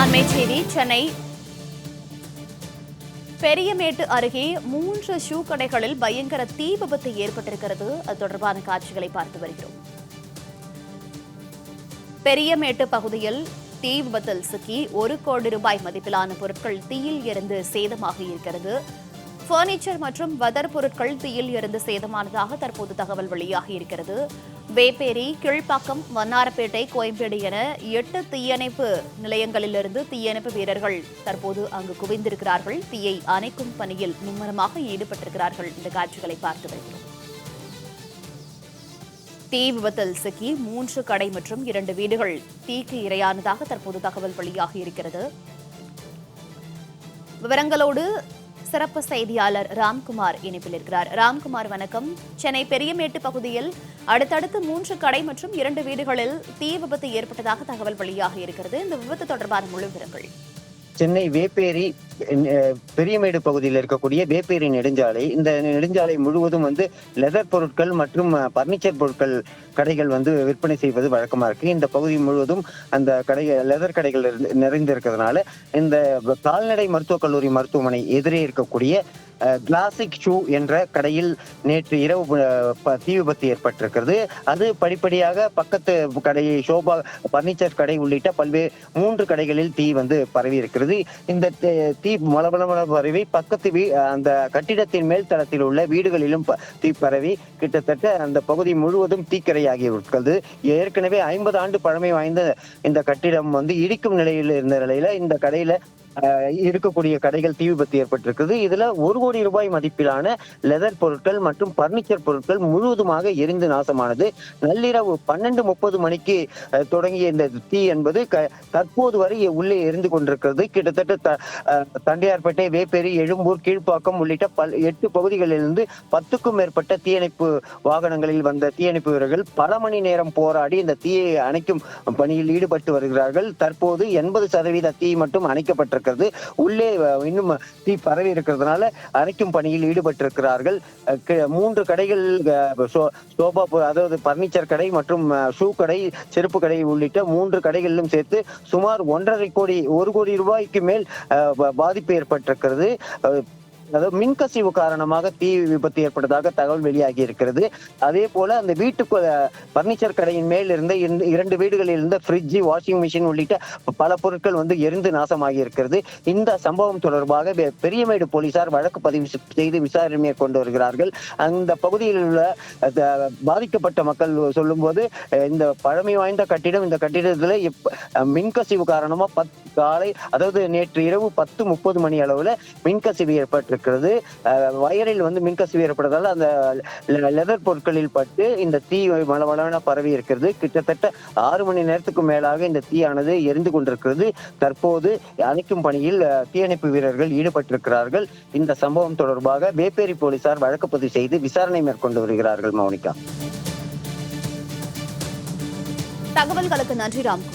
அண்மை செய்தி. சென்னை பெரியமேட்டு அருகே 3 ஷூ கடைகளில் பயங்கர தீ விபத்து ஏற்பட்டிருக்கிறது. அது தொடர்பான காட்சிகளை பார்த்து வருகிறோம். பெரியமேட்டு பகுதியில் தீ விபத்தில் சிக்கி 1 கோடி ரூபாய் மதிப்பிலான பொருட்கள் தீயில் எரிந்து சேதமாகி இருக்கிறது. பர்னிச்சர் மற்றும் வதர் பொருட்கள் தீயில் இருந்து சேதமானதாக தற்போது தகவல் வெளியாகி இருக்கிறது. வேப்பேரி, கீழ்ப்பாக்கம், வண்ணாரப்பேட்டை, கோயம்பேடு என 8 தீயணைப்பு நிலையங்களிலிருந்து தீயணைப்பு வீரர்கள் தற்போது அங்கு குவிந்திருக்கிறார்கள். தீயை அணைக்கும் பணியில் மும்முரமாக ஈடுபட்டிருக்கிறார்கள். இந்த காட்சிகளை பார்த்து வருகிறோம். தீ விபத்தில் சிக்கி 3 கடை மற்றும் 2 வீடுகள் தீக்கு இரையானதாக தற்போது தகவல் வெளியாகி இருக்கிறது. விவரங்களோடு சிறப்பு செய்தியாளர் ராம்குமார் இணைப்பில் இருக்கிறார். ராம்குமார், வணக்கம். சென்னை பெரியமேட்டு பகுதியில் அடுத்தடுத்து 3 கடை மற்றும் 2 வீடுகளில் தீ விபத்து ஏற்பட்டதாக தகவல் வெளியாகி இருக்கிறது. இந்த விபத்து தொடர்பான முழு விவரங்கள். சென்னை வேப்பேரி பெரியமேடு பகுதியில் இருக்கக்கூடிய வேப்பேரி நெடுஞ்சாலை, இந்த நெடுஞ்சாலை முழுவதும் லெதர் பொருட்கள் மற்றும் பர்னிச்சர் பொருட்கள் கடைகள் விற்பனை செய்வது வழக்கமா இருக்கு. இந்த பகுதி முழுவதும் அந்த லெதர் கடைகள் நிறைந்திருக்கிறதுனால இந்த கால்நடை மருத்துவக் கல்லூரி மருத்துவமனை எதிரே இருக்கக்கூடிய கிளாசிக் ஷூ என்ற கடையில் நேற்று இரவு தீ விபத்து ஏற்பட்டிருக்கிறது. அது படிப்படியாக பக்கத்து கடை சோபா பர்னிச்சர் கடை உள்ளிட்ட பல்வேறு 3 கடைகளில் தீ பரவி இருக்கிறது. இந்த தீ மளமள பரவி பக்கத்து அந்த கட்டிடத்தின் மேல் தளத்தில் உள்ள வீடுகளிலும் தீ பரவி கிட்டத்தட்ட அந்த பகுதி முழுவதும் தீக்கிரையாகி இருக்கிறது. ஏற்கனவே 50 ஆண்டு பழமை வாய்ந்த இந்த கட்டிடம் இடிக்கும் நிலையில் இருந்த நிலையில இந்த கடையில இருக்கக்கூடிய கடைகள் தீ விபத்து ஏற்பட்டிருக்கிறது. இதுல 1 கோடி ரூபாய் மதிப்பிலான லெதர் பொருட்கள் மற்றும் பர்னிச்சர் பொருட்கள் முழுவதுமாக எரிந்து நாசமானது. நள்ளிரவு 12:30 மணிக்கு தொடங்கிய இந்த தீ என்பது தற்போது வரை உள்ளே எரிந்து கொண்டிருக்கிறது. கிட்டத்தட்ட தண்டையார்பேட்டை, வேப்பேரி, எழும்பூர், கீழ்ப்பாக்கம் உள்ளிட்ட 8 பகுதிகளிலிருந்து 10க்கும் மேற்பட்ட தீயணைப்பு வாகனங்களில் வந்த தீயணைப்பு வீரர்கள் பல மணி நேரம் போராடி இந்த தீயை அணைக்கும் பணியில் ஈடுபட்டு வருகிறார்கள். தற்போது 80% தீ மட்டும் அணைக்கப்பட்டிருக்கிறது. உள்ளே இன்னும் தீ பரவி இருக்கிறதுனால அணைக்கும் பணியில் ஈடுபட்டிருக்கிறார்கள். 3 கடைகள், சோபா அதாவது பர்னிச்சர் கடை மற்றும் ஷூ கடை, செருப்பு கடை உள்ளிட்ட 3 கடைகளிலும் சேர்த்து சுமார் 1 கோடி ரூபாய்க்கு மேல் பாதிப்பு ஏற்பட்டிருக்கிறது. அதாவது மின்கசிவு காரணமாக தீ விபத்து ஏற்பட்டதாக தகவல் வெளியாகி இருக்கிறது. அதே போல அந்த வீட்டுக்கு பர்னிச்சர் கடையின் மேல் இருந்த 2 வீடுகளில் இருந்த ஃப்ரிட்ஜ், வாஷிங் மிஷின் உள்ளிட்ட பல பொருட்கள் எரிந்து நாசமாகி இருக்கிறது. இந்த சம்பவம் தொடர்பாக பெரியமேடு போலீசார் வழக்கு பதிவு செய்து விசாரணை மேற்கொண்டு வருகிறார்கள். அந்த பகுதியில் உள்ள பாதிக்கப்பட்ட மக்கள் சொல்லும் போது, இந்த பழமை வாய்ந்த கட்டிடம், இந்த கட்டிடத்துல மின்கசிவு காரணமா காலை, அதாவது நேற்று இரவு 10:30 மணி அளவுல மின்கசிவு ஏற்பட்டிருக்கிறது. வயரில் மின்கசிவு ஏற்பட்டதால் அந்த லெதர் பொருட்களில் பட்டு இந்த தீ மளமளவென பரவி இருக்கிறது. கிட்டத்தட்ட 6 மணி நேரத்துக்கு மேலாக இந்த தீயானது எரிந்து கொண்டிருக்கிறது. தற்போது அணைக்கும் பணியில் தீயணைப்பு வீரர்கள் ஈடுபட்டிருக்கிறார்கள். இந்த சம்பவம் தொடர்பாக வேப்பேரி போலீசார் வழக்கு பதிவு செய்து விசாரணை மேற்கொண்டு வருகிறார்கள். மௌனிகா, தகவல்களுக்கு நன்றி ராம்.